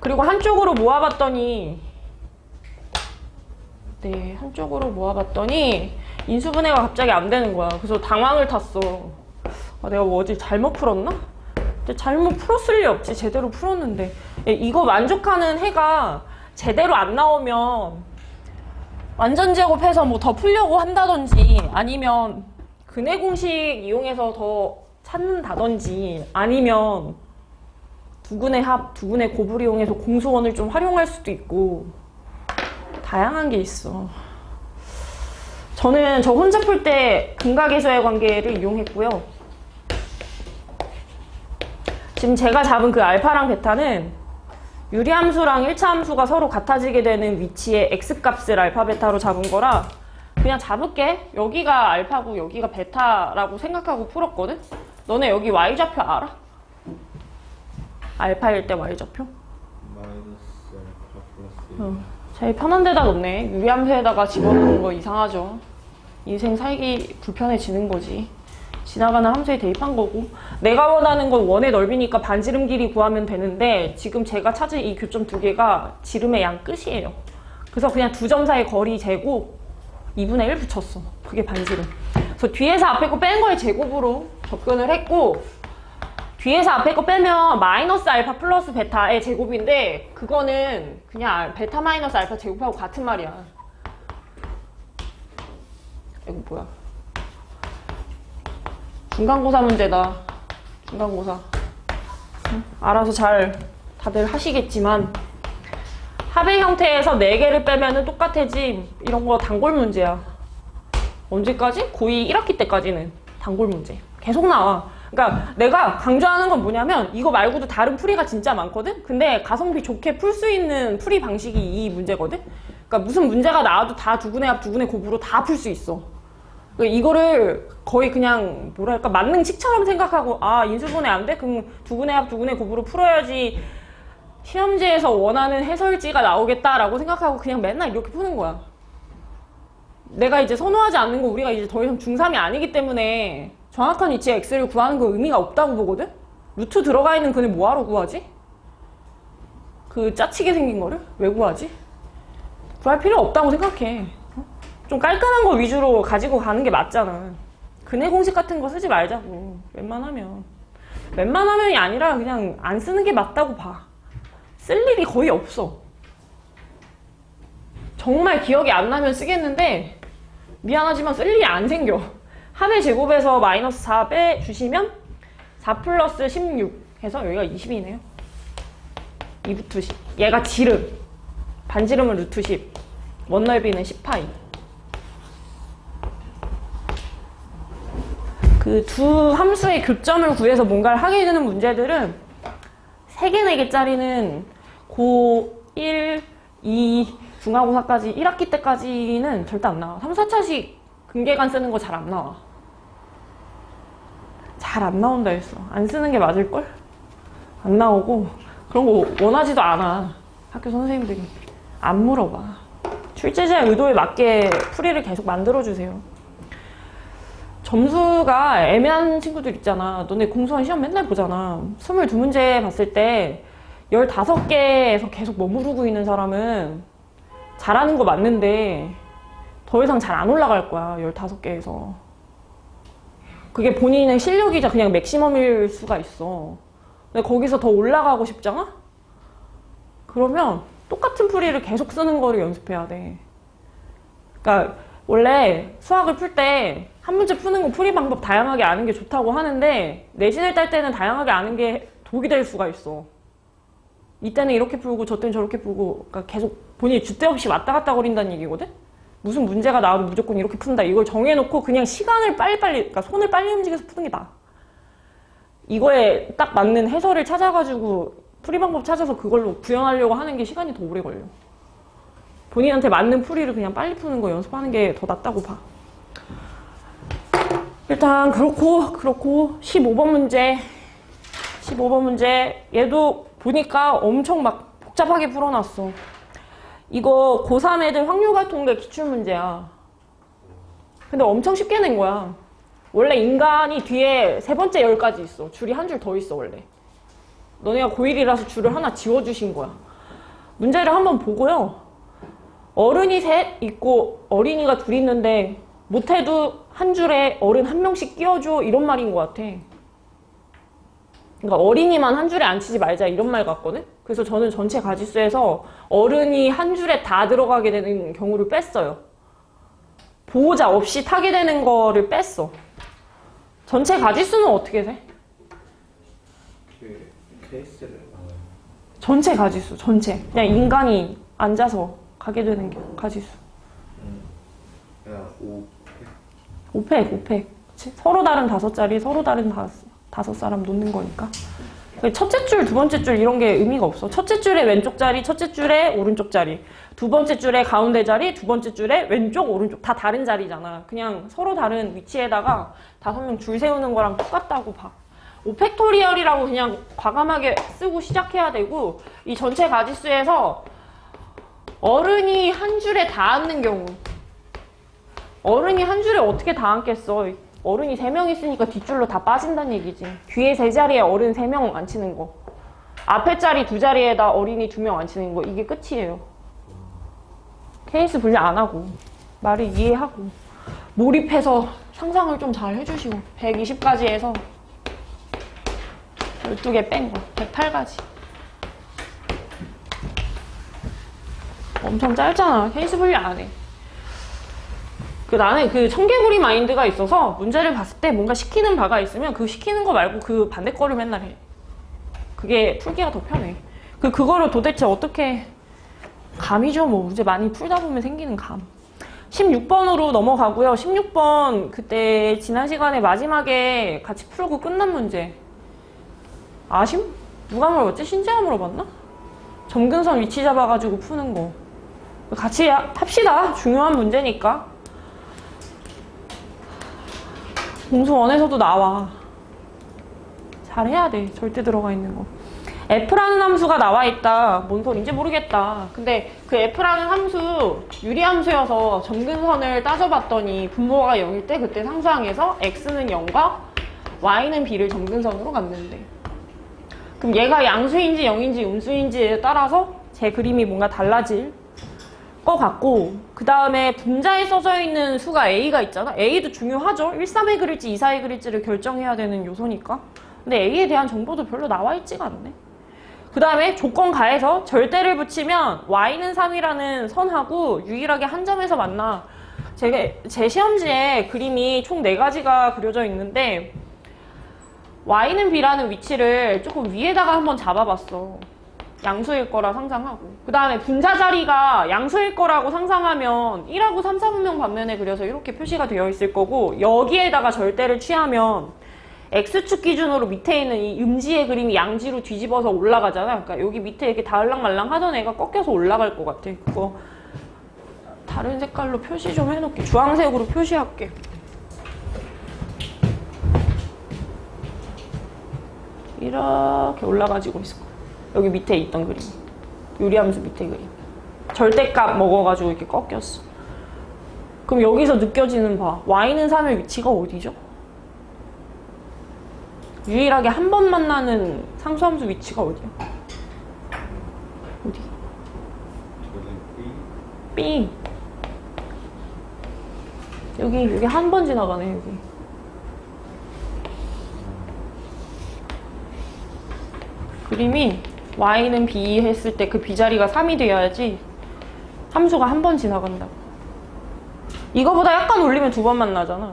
그리고 한쪽으로 모아봤더니 인수분해가 갑자기 안 되는 거야. 그래서 당황을 탔어. 아, 내가 뭐 어디 잘못 풀었나? 근데 잘못 풀었을 리 없지. 제대로 풀었는데. 이거 만족하는 해가 제대로 안 나오면 완전 제곱해서 뭐 더 풀려고 한다든지 아니면 근해 공식 이용해서 더 찾는다든지 아니면 두근의 합, 두근의 곱을 이용해서 공수원을 좀 활용할 수도 있고 다양한 게 있어. 저는 저 혼자 풀 때 근각에서의 관계를 이용했고요. 지금 제가 잡은 그 알파랑 베타는 유리함수랑 1차 함수가 서로 같아지게 되는 위치에 x값을 알파 베타로 잡은 거라 그냥 잡을게. 여기가 알파고 여기가 베타라고 생각하고 풀었거든? 너네 여기 y좌표 알아? 알파일 때 y좌표? 마이너스 알파 플러스 1. 제일 편한 데다 넣네. 유리함수에다가 집어넣는 거 이상하죠. 인생 살기 불편해지는 거지. 지나가는 함수에 대입한 거고. 내가 원하는 건 원의 넓이니까 반지름 길이 구하면 되는데 지금 제가 찾은 이 교점 두 개가 지름의 양 끝이에요. 그래서 그냥 두 점 사이 거리 재고 2분의 1 붙였어. 그게 반지름. 그래서 뒤에서 앞에 거 뺀 거의 제곱으로 접근을 했고 뒤에서 앞에 거 빼면 마이너스 알파 플러스 베타의 제곱인데 그거는 그냥 베타 마이너스 알파 제곱하고 같은 말이야. 이거 뭐야? 중간고사 문제다. 중간고사. 응? 알아서 잘 다들 하시겠지만 합의 형태에서 4개를 빼면은 똑같아지. 이런 거 단골 문제야. 언제까지? 고2 1학기 때까지는 단골 문제. 계속 나와. 그러니까 내가 강조하는 건 뭐냐면 이거 말고도 다른 풀이가 진짜 많거든? 근데 가성비 좋게 풀 수 있는 풀이 방식이 이 문제거든? 그러니까 무슨 문제가 나와도 다 두분의 합, 두분의 곱으로 다 풀 수 있어. 그러니까 이거를 거의 그냥 뭐랄까 만능칙처럼 생각하고 아 인수분해 안 돼? 그럼 두분의 합, 두분의 곱으로 풀어야지 시험지에서 원하는 해설지가 나오겠다라고 생각하고 그냥 맨날 이렇게 푸는 거야. 내가 이제 선호하지 않는 거 우리가 이제 더 이상 중3이 아니기 때문에 정확한 위치의 x를 구하는 거 의미가 없다고 보거든? 루트 들어가 있는 근을 뭐하러 구하지? 그 짜치게 생긴 거를? 왜 구하지? 구할 필요 없다고 생각해. 좀 깔끔한 거 위주로 가지고 가는 게 맞잖아. 근해 공식 같은 거 쓰지 말자고. 웬만하면. 웬만하면이 아니라 그냥 안 쓰는 게 맞다고 봐. 쓸 일이 거의 없어. 정말 기억이 안 나면 쓰겠는데 미안하지만 쓸 일이 안 생겨. 합의 제곱에서 마이너스 4 빼주시면 4 플러스 16 해서 여기가 20이네요. 2 루트 10. 얘가 지름. 반지름은 루트 10. 원넓이는 10파이. 그 두 함수의 교점을 구해서 뭔가를 하게 되는 문제들은 3개, 4개짜리는 고1, 2, 중하고사까지 1학기 때까지는 절대 안 나와. 3, 4차식 근계간 쓰는 거 잘 안 나와. 잘 안 나온다 했어. 안 쓰는 게 맞을걸? 안 나오고 그런 거 원하지도 않아. 학교 선생님들이. 안 물어봐. 출제자의 의도에 맞게 풀이를 계속 만들어주세요. 점수가 애매한 친구들 있잖아. 너네 공소한 시험 맨날 보잖아. 22문제 봤을 때 15개에서 계속 머무르고 있는 사람은 잘하는 거 맞는데 더 이상 잘 안 올라갈 거야. 15개에서. 그게 본인의 실력이자 그냥 맥시멈일 수가 있어. 근데 거기서 더 올라가고 싶잖아? 그러면 똑같은 풀이를 계속 쓰는 거를 연습해야 돼. 그러니까 원래 수학을 풀 때 한 문제 푸는 거 풀이 방법 다양하게 아는 게 좋다고 하는데 내신을 딸 때는 다양하게 아는 게 독이 될 수가 있어. 이때는 이렇게 풀고 저때는 저렇게 풀고 그러니까 계속 본인이 줏대 없이 왔다 갔다 거린다는 얘기거든? 무슨 문제가 나와도 무조건 이렇게 푼다. 이걸 정해놓고 그냥 시간을 빨리빨리 그러니까 손을 빨리 움직여서 푸는 게 나아. 이거에 딱 맞는 해설을 찾아가지고 풀이 방법 찾아서 그걸로 구현하려고 하는 게 시간이 더 오래 걸려. 본인한테 맞는 풀이를 그냥 빨리 푸는 거 연습하는 게 더 낫다고 봐. 일단 그렇고 15번 문제 15번 문제 얘도 보니까 엄청 막 복잡하게 풀어놨어. 이거 고3 애들 확률과 통계 기출문제야. 근데 엄청 쉽게 낸 거야. 원래 인간이 뒤에 세 번째 열까지 있어. 줄이 한 줄 더 있어 원래. 너네가 고1이라서 줄을 하나 지워주신 거야. 문제를 한번 보고요. 어른이 셋 있고 어린이가 둘 있는데 못해도 한 줄에 어른 한 명씩 끼워줘 이런 말인 것 같아. 그러니까 어린이만 한 줄에 앉히지 말자 이런 말 같거든? 그래서 저는 전체 가지수에서 어른이 한 줄에 다 들어가게 되는 경우를 뺐어요. 보호자 없이 타게 되는 거를 뺐어. 전체 가지수는 어떻게 돼? 그 케이스를 알아요. 전체 가지수, 전체. 그냥 인간이 앉아서 가게 되는 가지수. 그냥 5팩. 그치? 서로 다른 5자리, 서로 다른 5사람 놓는 거니까. 첫째 줄, 두 번째 줄 이런 게 의미가 없어. 첫째 줄에 왼쪽 자리, 첫째 줄에 오른쪽 자리. 두 번째 줄에 가운데 자리, 두 번째 줄에 왼쪽, 오른쪽. 다 다른 자리잖아. 그냥 서로 다른 위치에다가 5명 줄 세우는 거랑 똑같다고 봐. 5팩토리얼이라고 그냥 과감하게 쓰고 시작해야 되고 이 전체 가지수에서 어른이 한 줄에 다 앉는 경우 어른이 한 줄에 어떻게 다 앉겠어. 어른이 3명 있으니까 뒷줄로 다 빠진다는 얘기지. 뒤에 3자리에 어른 3명 앉히는 거. 앞에 자리 2자리에다 어린이 2명 앉히는 거. 이게 끝이에요. 케이스 분류 안 하고 말을 이해하고 몰입해서 상상을 좀 잘 해주시고 120까지 해서 12개 뺀 거 108가지. 엄청 짧잖아. 케이스 분류 안 해. 나는 그 청개구리 마인드가 있어서 문제를 봤을 때 뭔가 시키는 바가 있으면 그 시키는 거 말고 그 반대 거를 맨날 해. 그게 풀기가 더 편해. 그거를 도대체 어떻게 감이죠. 뭐 문제 많이 풀다 보면 생기는 감. 16번으로 넘어가고요. 16번 그때 지난 시간에 마지막에 같이 풀고 끝난 문제. 아심? 누가 물어봤지? 신재가 물어봤나? 점근선 위치 잡아가지고 푸는 거. 같이 합시다. 중요한 문제니까. 공수원에서도 나와. 잘해야 돼. 절대 들어가 있는 거. f라는 함수가 나와 있다. 뭔 소린지 모르겠다. 근데 그 f라는 함수 유리함수여서 점근선을 따져봤더니 분모가 0일 때 그때 상수항에서 x는 0과 y는 b를 점근선으로 갔는데, 그럼 얘가 양수인지 0인지 음수인지에 따라서 제 그림이 뭔가 달라질 것 같고, 그 다음에 분자에 써져 있는 수가 a가 있잖아. a도 중요하죠. 1,3에 그릴지 2,4에 그릴지를 결정해야 되는 요소니까. 근데 a에 대한 정보도 별로 나와 있지가 않네. 그 다음에 조건 가해서 절대를 붙이면 y는 3이라는 선하고 유일하게 한 점에서 만나. 제 시험지에 그림이 총 4가지가 그려져 있는데 y는 b라는 위치를 조금 위에다가 한번 잡아봤어. 양수일 거라 상상하고. 그 다음에 분자 자리가 양수일 거라고 상상하면 1하고 3, 4분면 반면에 그려서 이렇게 표시가 되어 있을 거고, 여기에다가 절대를 취하면 X축 기준으로 밑에 있는 이 음지의 그림이 양지로 뒤집어서 올라가잖아. 그러니까 여기 밑에 이렇게 다을랑말랑 하던 애가 꺾여서 올라갈 것 같아. 그거 다른 색깔로 표시 좀 해놓을게. 주황색으로 표시할게. 이렇게 올라가지고 있을 거야. 여기 밑에 있던 그림. 유리함수 밑에 그림. 절대값 먹어가지고 이렇게 꺾였어. 그럼 여기서 느껴지는 바. y는 3의 위치가 어디죠? 유일하게 한 번 만나는 상수함수 위치가 어디야? 어디? B. 여기 한 번 지나가네, 여기. 그림이 y는 b 했을 때 그 b자리가 3이 되어야지 함수가 한 번 지나간다고. 이거보다 약간 올리면 2번 만나잖아.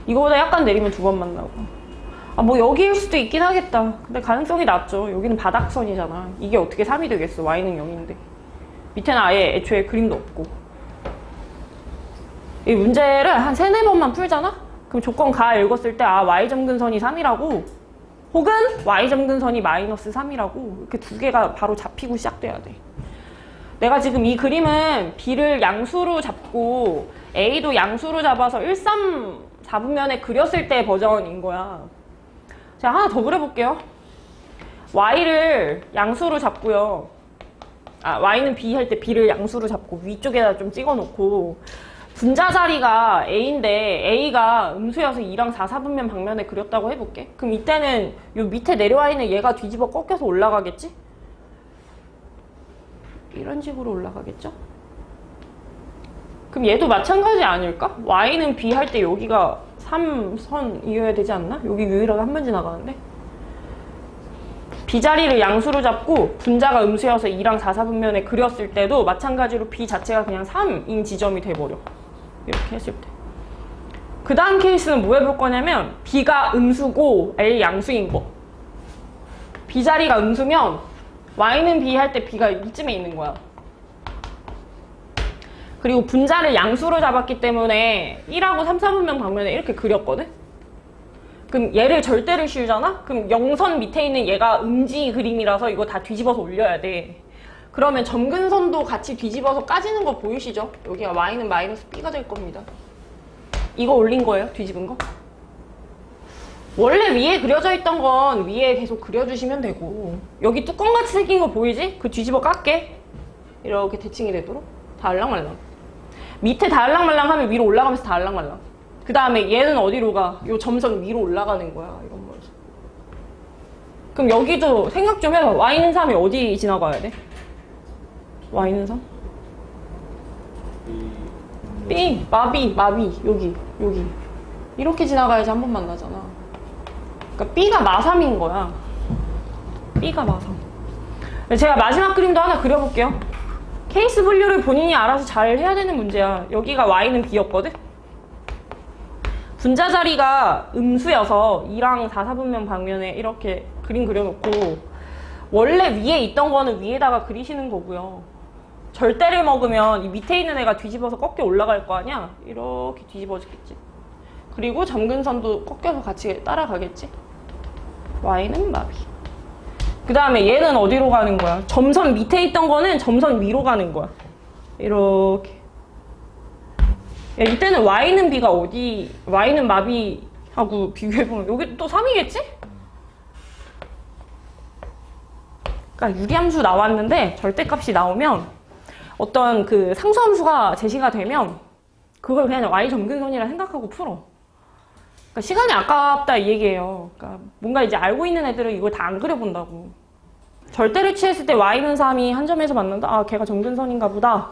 이거보다 약간 내리면 2번 만나고. 아, 뭐 여기일 수도 있긴 하겠다. 근데 가능성이 낮죠. 여기는 바닥선이잖아. 이게 어떻게 3이 되겠어. y는 0인데. 밑에는 아예 애초에 그림도 없고. 이 문제를 한 3, 4번만 풀잖아? 그럼 조건 가 읽었을 때 아, y점근선이 3이라고, 혹은 y점근선이 마이너스 3이라고, 이렇게 2개가 바로 잡히고 시작돼야 돼. 내가 지금 이 그림은 b를 양수로 잡고 a도 양수로 잡아서 1, 3, 4분면에 그렸을 때 버전인 거야. 자, 하나 더 그려볼게요. y를 양수로 잡고요. 아, y는 b 할 때 b를 양수로 잡고 위쪽에다 좀 찍어놓고, 분자 자리가 a인데 a가 음수여서 2랑 4, 4분면 방면에 그렸다고 해볼게. 그럼 이때는 요 밑에 내려와 있는 얘가 뒤집어 꺾여서 올라가겠지? 이런 식으로 올라가겠죠? 그럼 얘도 마찬가지 아닐까? y는 b 할 때 여기가 3선이어야 되지 않나? 여기 유일하게 한 번 지나가는데? b 자리를 양수로 잡고 분자가 음수여서 2랑 4, 4분면에 그렸을 때도 마찬가지로 b 자체가 그냥 3인 지점이 돼버려. 이렇게 했을 때. 그 다음 케이스는 뭐 해볼 거냐면 b가 음수고 a 양수인 거. b 자리가 음수면 y는 b 할 때 b가 이쯤에 있는 거야. 그리고 분자를 양수로 잡았기 때문에 1하고 3, 4분면 방면에 이렇게 그렸거든? 그럼 얘를 절대를 씌우잖아? 그럼 0선 밑에 있는 얘가 음지 그림이라서 이거 다 뒤집어서 올려야 돼. 그러면 점근선도 같이 뒤집어서 까지는 거 보이시죠? 여기가 y는 마이너스 b가 될 겁니다. 이거 올린 거예요? 뒤집은 거? 원래 위에 그려져 있던 건 위에 계속 그려주시면 되고, 여기 뚜껑같이 생긴 거 보이지? 그 뒤집어 깎게. 이렇게 대칭이 되도록 다알랑말랑. 밑에 다알랑말랑 하면 위로 올라가면서 다알랑말랑. 그 다음에 얘는 어디로 가? 요 점선 위로 올라가는 거야. 이런 거에서. 그럼 여기도 생각 좀 해봐. y는 3이 어디 지나가야 돼? y는 3? B, 마비, 여기. 이렇게 지나가야지 한 번 만나잖아. 그러니까 B가 마3인 거야. B가 마3. 제가 마지막 그림도 하나 그려볼게요. 케이스 분류를 본인이 알아서 잘 해야 되는 문제야. 여기가 y는 b였거든? 분자 자리가 음수여서 2랑 4, 4분면 방면에 이렇게 그림 그려놓고 원래 위에 있던 거는 위에다가 그리시는 거고요. 절대를 먹으면 이 밑에 있는 애가 뒤집어서 꺾여 올라갈 거 아니야? 이렇게 뒤집어지겠지. 그리고 점근선도 꺾여서 같이 따라가겠지. Y는 마비. 그 다음에 얘는 어디로 가는 거야? 점선 밑에 있던 거는 점선 위로 가는 거야. 이렇게. 야, 이때는 Y는 B가 어디, Y는 마비하고 비교해보면 여기 또 3이겠지? 그러니까 유리함수 나왔는데 절대값이 나오면 어떤 그 상수함수가 제시가 되면 그걸 그냥 Y 점근선이라 생각하고 풀어. 그러니까 시간이 아깝다 이 얘기예요. 그러니까 뭔가 이제 알고 있는 애들은 이걸 다 안 그려본다고. 절대를 취했을 때 Y는 3이 한 점에서 맞는다? 아, 걔가 점근선인가 보다.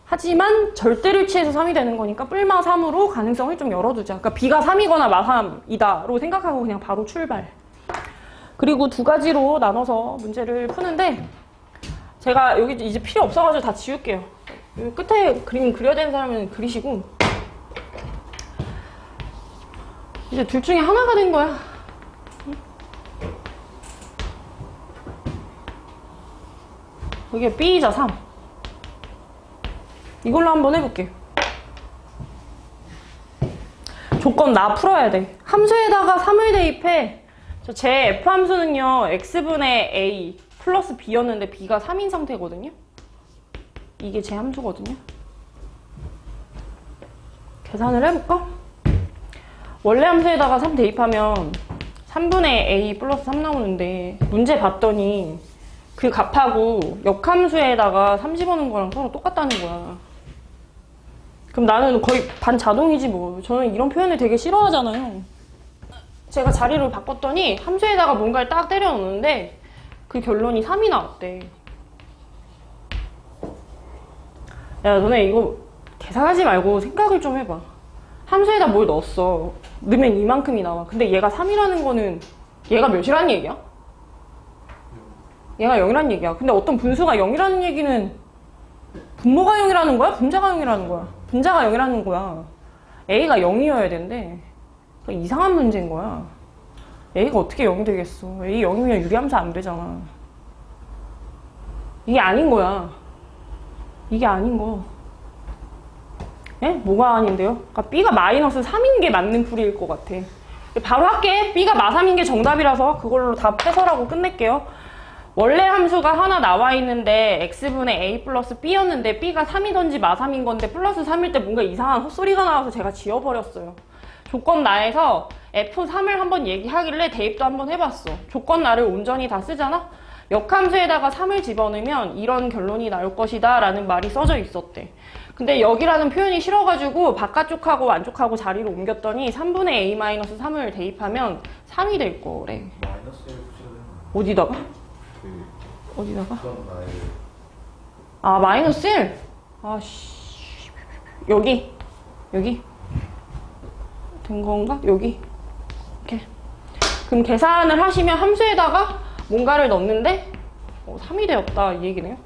하지만 절대를 취해서 3이 되는 거니까 뿔마 3으로 가능성을 좀 열어두자. 그러니까 B가 3이거나 마 3이다로 생각하고 그냥 바로 출발. 그리고 두 가지로 나눠서 문제를 푸는데 제가 여기 이제 필요 없어가지고 다 지울게요. 여기 끝에 그림 그려야 되는 사람은 그리시고 이제 둘 중에 하나가 된 거야. 여기에 B이자 3. 이걸로 한번 해볼게. 조건 나 풀어야 돼. 함수에다가 3을 대입해. 제 F 함수는요, X분의 A 플러스 B였는데 B가 3인 상태거든요. 이게 제 함수거든요. 계산을 해볼까? 원래 함수에다가 3 대입하면 3분의 A 플러스 3 나오는데 문제 봤더니 그 값하고 역함수에다가 3 집어넣은 거랑 서로 똑같다는 거야. 그럼 나는 거의 반자동이지 뭐. 저는 이런 표현을 되게 싫어하잖아요. 제가 자리를 바꿨더니 함수에다가 뭔가를 딱 때려 넣는데 그 결론이 3이 나왔대. 야, 너네 이거 계산하지 말고 생각을 좀 해봐. 함수에다 뭘 넣었어. 넣으면 이만큼이 나와. 근데 얘가 3이라는 거는 얘가 몇이라는 얘기야? 얘가 0이라는 얘기야. 근데 어떤 분수가 0이라는 얘기는 분모가 0이라는 거야? 분자가 0이라는 거야? 분자가 0이라는 거야. A가 0이어야 된대. 그러니까 이상한 문제인 거야. A가 어떻게 0이 되겠어. A 0이면 유리함수 안 되잖아. 이게 아닌 거야. 이게 아닌 거. 예? 뭐가 아닌데요? 그러니까 B가 마이너스 3인 게 맞는 풀이일 것 같아. 바로 할게. B가 마3인 게 정답이라서 그걸로 다 해설하고 끝낼게요. 원래 함수가 하나 나와 있는데 X분의 A 플러스 B였는데 B가 3이던지 마3인 건데 플러스 3일 때 뭔가 이상한 헛소리가 나와서 제가 지워버렸어요. 조건 나에서 F3을 한번 얘기하길래 대입도 한번 해봤어. 조건 나를 온전히 다 쓰잖아? 역함수에다가 3을 집어넣으면 이런 결론이 나올 것이다 라는 말이 써져 있었대. 근데 여기라는 표현이 싫어가지고 바깥쪽하고 안쪽하고 자리를 옮겼더니 3분의 A-3을 대입하면 3이 될 거래. 마이너스 1 붙여야 되는 어디다가? 어디다가? 아, 마이너스 1? 아씨. 여기. 된 건가? 여기. 이렇게. 그럼 계산을 하시면 함수에다가 뭔가를 넣는데 3이 되었다 이 얘기네요.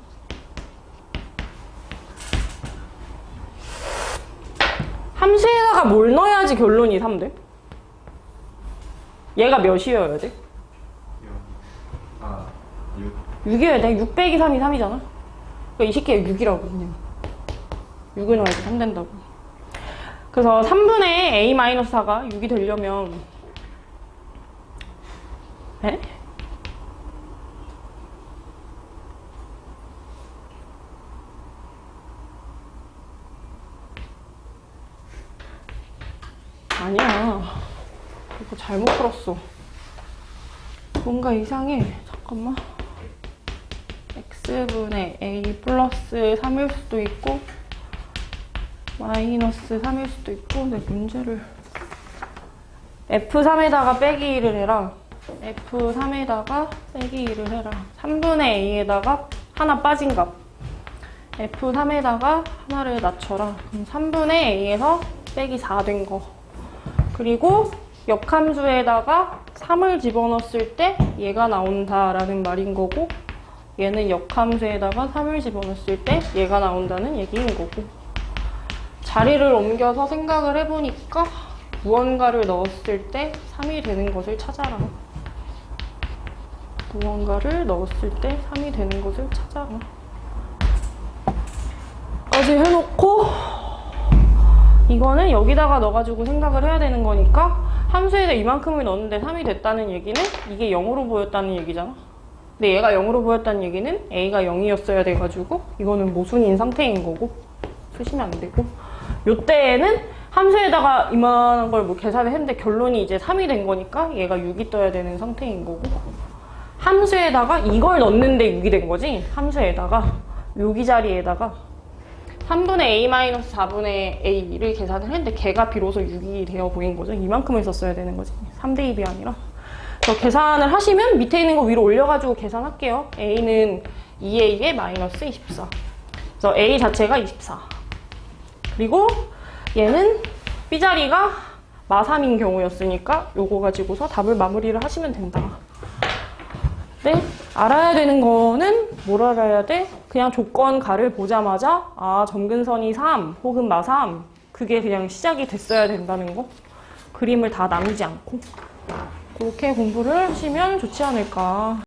함수에다가 뭘 넣어야지 결론이 3 돼? 얘가 몇이어야 돼? 6. 6이어야 돼. 6 빼기 3이 3이잖아. 그러니까 이 새끼가 6이라고 그냥. 6을 넣어야지 3 된다고. 그래서 3분의 A-4가 6이 되려면 에? 아니야. 이거 잘못 풀었어. 뭔가 이상해. 잠깐만. X분의 A 플러스 3일 수도 있고 마이너스 3일 수도 있고. 내 문제를 F3에다가 빼기 2를 해라. F3에다가 빼기 2를 해라. 3분의 A에다가 하나 빠진 값. F3에다가 하나를 낮춰라. 그럼 3분의 A에서 빼기 4 된 거. 그리고 역함수에다가 3을 집어넣었을 때 얘가 나온다라는 말인 거고, 얘는 역함수에다가 3을 집어넣었을 때 얘가 나온다는 얘기인 거고. 자리를 옮겨서 생각을 해보니까 무언가를 넣었을 때 3이 되는 것을 찾아라. 무언가를 넣었을 때 3이 되는 것을 찾아라. 까지 해놓고 이거는 여기다가 넣어가지고 생각을 해야 되는 거니까 함수에다 이만큼을 넣었는데 3이 됐다는 얘기는 이게 0으로 보였다는 얘기잖아. 근데 얘가 0으로 보였다는 얘기는 a가 0이었어야 돼가지고 이거는 모순인 상태인 거고 쓰시면 안 되고, 요때에는 함수에다가 이만한 걸 뭐 계산을 했는데 결론이 이제 3이 된 거니까 얘가 6이 떠야 되는 상태인 거고, 함수에다가 이걸 넣었는데 6이 된 거지. 함수에다가 여기 자리에다가 3분의 a-4분의 a를 계산을 했는데 걔가 비로소 6이 되어 보인 거죠. 이만큼을 썼어야 되는 거지. 3대 2이 아니라. 그래서 계산을 하시면 밑에 있는 거 위로 올려가지고 계산할게요. a는 2a에 마이너스 24. 그래서 a 자체가 24. 그리고 얘는 b자리가 마3인 경우였으니까 요거 가지고서 답을 마무리를 하시면 된다. 네, 알아야 되는 거는 뭘 알아야 돼? 그냥 조건가를 보자마자 아, 점근선이 3 혹은 마3, 그게 그냥 시작이 됐어야 된다는 거. 그림을 다 나누지 않고 그렇게 공부를 하시면 좋지 않을까.